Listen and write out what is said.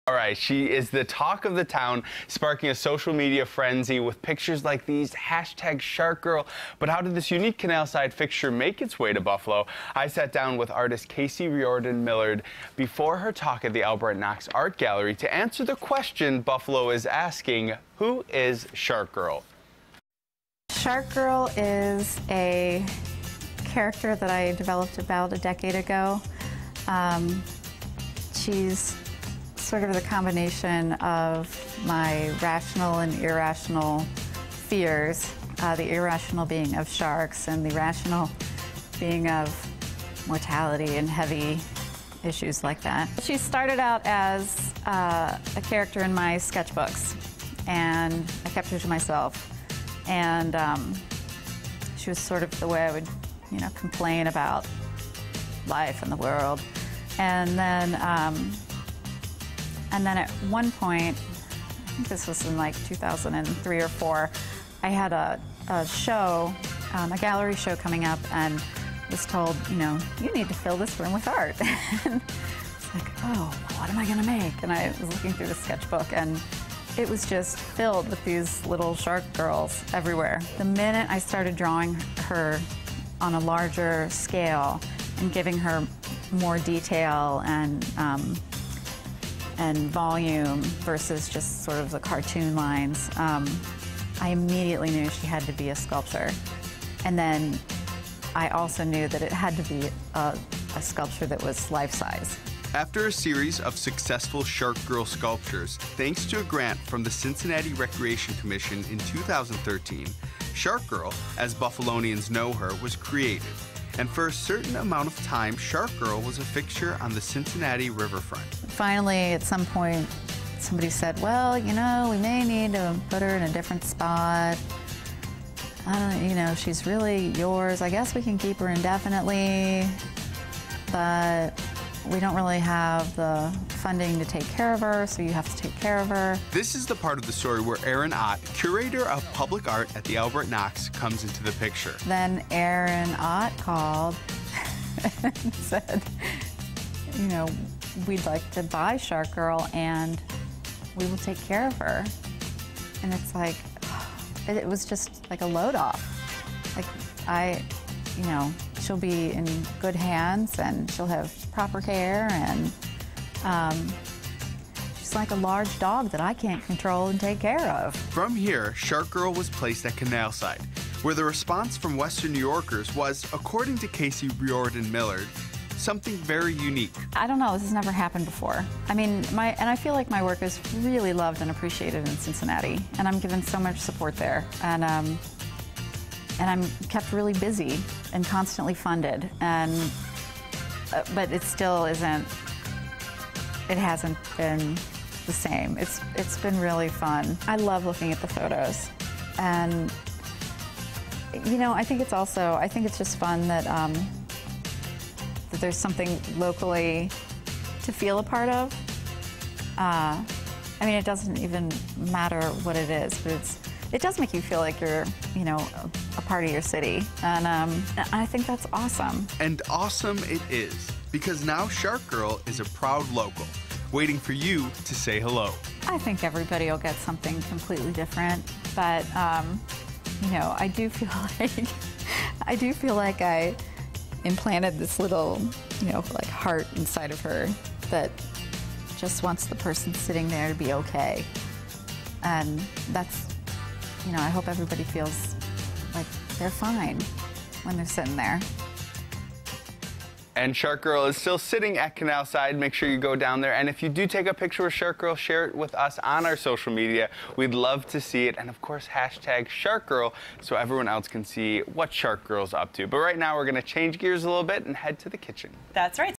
All right, she is the talk of the town, sparking a social media frenzy with pictures like these, #SharkGirl. But how did this unique Canalside fixture make its way to Buffalo? I sat down with artist Casey Riordan Millard before her talk at the Albert Knox Art Gallery to answer the question Buffalo is asking: who is SharkGirl? SharkGirl is a character that I developed about a decade ago. She's sort of the combination of my rational and irrational fears, the irrational being of sharks and the rational being of mortality and heavy issues like that. She started out as a character in my sketchbooks, and I kept her to myself. And she was sort of the way I would, complain about life and the world. And then at one point, I think this was in like 2003 or 4, I had a show, a gallery show coming up, and was told, you need to fill this room with art. And it's like, oh, what am I gonna make? And I was looking through the sketchbook, and it was just filled with these little shark girls everywhere. The minute I started drawing her on a larger scale and giving her more detail and volume versus just sort of the cartoon lines, I immediately knew she had to be a sculpture. And then I also knew that it had to be a sculpture that was life-size. After a series of successful SharkGirl sculptures, thanks to a grant from the Cincinnati Recreation Commission in 2013, SharkGirl, as Buffalonians know her, was created. And for a certain amount of time, SharkGirl was a fixture on the Cincinnati riverfront. Finally, at some point, somebody said, well, we may need to put her in a different spot. I don't, she's really yours. I guess we can keep her indefinitely, but we don't really have the funding to take care of her, so you have to take care of her. This is the part of the story where Aaron Ott, curator of public art at the Albert Knox, comes into the picture. Then Aaron Ott called and said, we'd like to buy SharkGirl and we will take care of her. And it's like, it was just like a load off. Like, she'll be in good hands and she'll have proper care, and she's like a large dog that I can't control and take care of. From here, SharkGirl was placed at Canalside, where the response from Western New Yorkers was, according to Casey Riordan Millard, something very unique. I don't know, this has never happened before. And I feel like my work is really loved and appreciated in Cincinnati, and I'm given so much support there. And I'm kept really busy and constantly funded, but it still isn't, it hasn't been the same. It's been really fun. I love looking at the photos, and I think it's just fun that that there's something locally to feel a part of. It doesn't even matter what it is, but it does make you feel like you're, a part of your city. And I think that's awesome. And awesome it is, because now SharkGirl is a proud local, waiting for you to say hello. I think everybody will get something completely different, but, I do feel like I implanted this little, heart inside of her that just wants the person sitting there to be okay. And that's, I hope everybody feels like they're fine when they're sitting there. And SharkGirl is still sitting at Canalside. Make sure you go down there. And if you do take a picture with SharkGirl, share it with us on our social media. We'd love to see it. And of course, #SharkGirl, so everyone else can see what SharkGirl's up to. But right now, we're going to change gears a little bit and head to the kitchen. That's right.